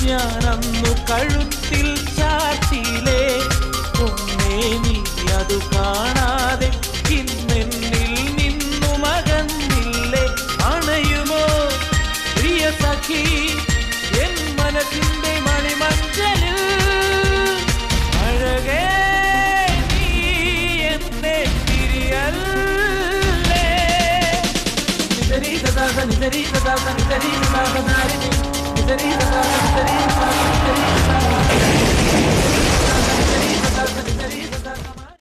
ഞാൻ അന്നു കഴുത്തിൽ ചാർത്തിയിലേ ഒന്നേ നീ അതു കാണാതെ ഇന്നെന്നിൽ നിന്നും അകന്നില്ലേ അണയുമോ പ്രിയ സഖി എൻ മനസ്സിന്റെ മണിമഞ്ചലിൽ അഴകേ നീ എന്നെ തിരിയല്ലേ നിതരീ സദാ നിതരീ സദാ നിതരീ സദാ നിതരീ സദാ നിതരീ സദാ